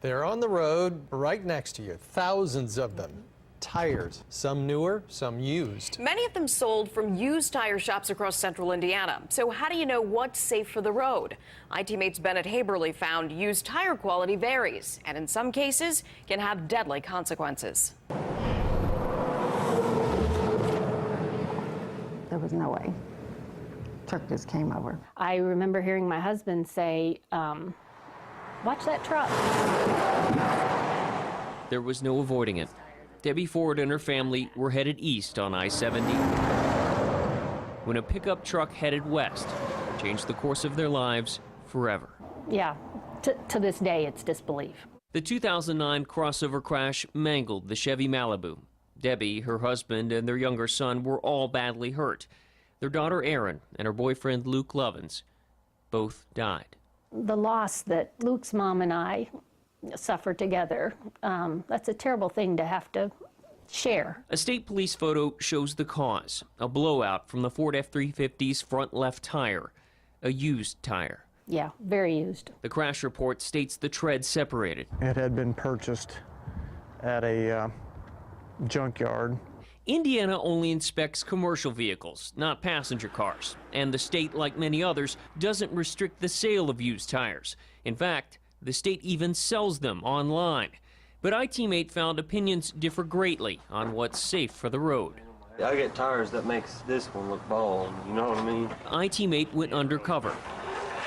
They're on the road right next to you, thousands of them. Tires, some newer, some used. Many of them sold from used tire shops across central Indiana. So how do you know what's safe for the road? ITMate's Bennett Haberly found used tire quality varies and in some cases can have deadly consequences. There was no way. Truck just came over. I remember hearing my husband say, watch that truck. There was no avoiding it. Debbie Ford and her family were headed east on I-70 when a pickup truck headed west changed the course of their lives forever. Yeah, to this day, it's disbelief. The 2009 crossover crash mangled the Chevy Malibu. Debbie, her husband, and their younger son were all badly hurt. Their daughter Erin and her boyfriend Luke Lovins both died. The loss that Luke's mom and I suffer together, that's a terrible thing to have to share. A state police photo shows the cause, a blowout from the Ford F-350's front left tire, a used tire. Yeah, very used. The crash report states the tread separated. It had been purchased at a junkyard. Indiana only inspects commercial vehicles, not passenger cars, and the state, like many others, doesn't restrict the sale of used tires. In fact, the state even sells them online. But ITMate found opinions differ greatly on what's safe for the road. I get tires that makes this one look bald, you know what I mean? ITMate went undercover.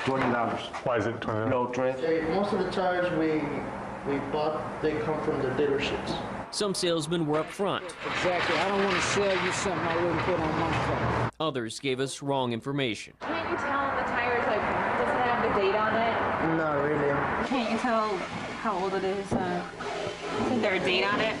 $20. Why is it $20? No, Trent. Most of the tires we bought, they come from the dealerships. Some salesmen were up front. Exactly. I don't want to sell you something I wouldn't put on my car. Others gave us wrong information. Can't you tell the tires, like, does it have the date on it? Not really. Can't you tell how old it is? Is there a date on it?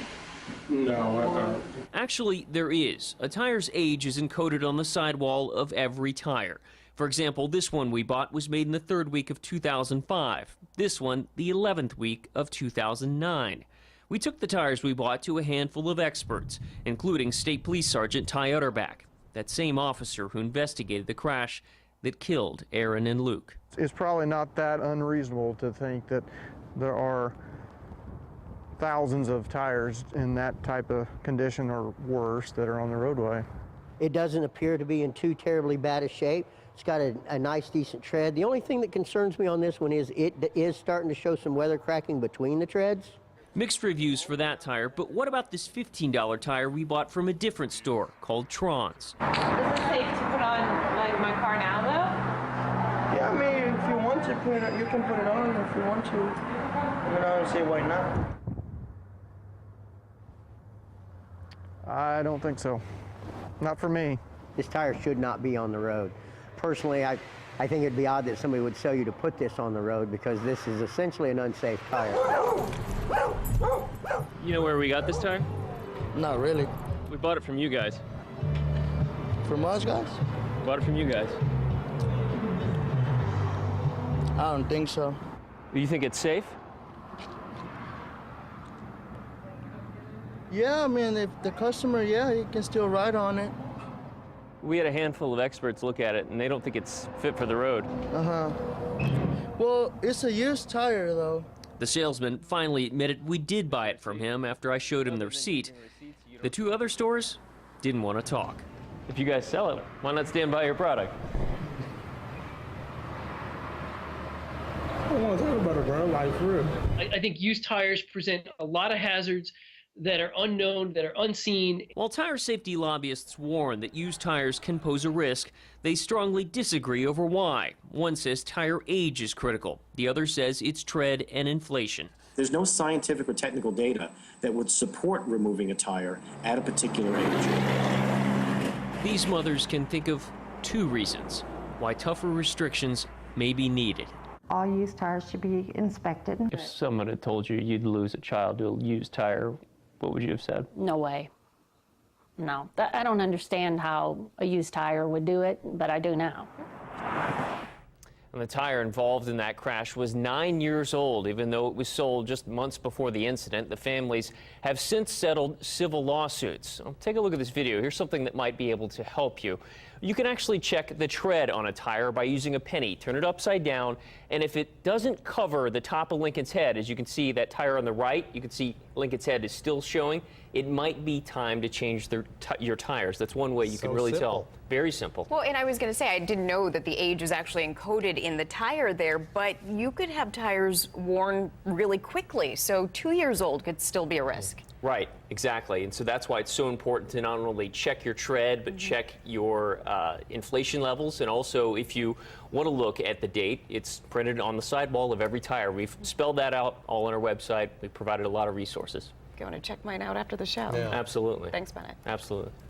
No, Actually, there is. A tire's age is encoded on the sidewall of every tire. For example, this one we bought was made in the 3rd week of 2005. This one, the 11th week of 2009. We took the tires we bought to a handful of experts, including State Police Sergeant Ty Utterback, that same officer who investigated the crash that killed Erin and Luke. It's probably not that unreasonable to think that there are thousands of tires in that type of condition or worse that are on the roadway. It doesn't appear to be in too terribly bad a shape. It's got a nice, decent tread. The only thing that concerns me on this one is it is starting to show some weather cracking between the treads. Mixed reviews for that tire, but what about this $15 tire we bought from a different store called Tron's? Is it safe to put on, like, my car now, though? Yeah, I mean, if you want to put it, you can put it on if you want to. I mean, I don't see why not. I don't think so. Not for me. This tire should not be on the road. Personally, I think it'd be odd that somebody would sell you to put this on the road because this is essentially an unsafe tire. You know where we got this tire? Not really. We bought it from you guys. From us, guys? We bought it from you guys. I don't think so. Do you think it's safe? Yeah, I mean, if the customer, yeah, he can still ride on it. We had a handful of experts look at it, and they don't think it's fit for the road. Well, it's a used tire, though. The salesman finally admitted we did buy it from him after I showed him the receipt. The 2 other stores didn't want to talk. If you guys sell it, why not stand by your product? I don't want to talk about it, bro. Like, for real. I think used tires present a lot of hazards that are unknown, that are unseen. While tire safety lobbyists warn that used tires can pose a risk, they strongly disagree over why. One says tire age is critical. The other says it's tread and inflation. There's no scientific or technical data that would support removing a tire at a particular age. These mothers can think of 2 reasons why tougher restrictions may be needed. All used tires should be inspected. If someone had told you you'd lose a child to a used tire, what would you have said? No way. No. I don't understand how a used tire would do it, but I do now. And the tire involved in that crash was 9 years old, even though it was sold just months before the incident. The families have since settled civil lawsuits. Take a look at this video. Here's something that might be able to help you. You can actually check the tread on a tire by using a penny. Turn it upside down, and if it doesn't cover the top of Lincoln's head, as you can see that tire on the right, you can see Lincoln's head is still showing. It might be time to change your tires. That's one way you can really tell. Very simple. Well, and I was going to say, I didn't know that the age is actually encoded in the tire there, but you could have tires worn really quickly. So 2 years old could still be a risk. Right, exactly. And so that's why it's so important to not only check your tread, but check your inflation levels. And also, if you want to look at the date, it's printed on the sidewall of every tire. We've spelled that out all on our website. We've provided a lot of resources. Going to check mine out after the show. Yeah. Absolutely. Thanks, Bennett. Absolutely.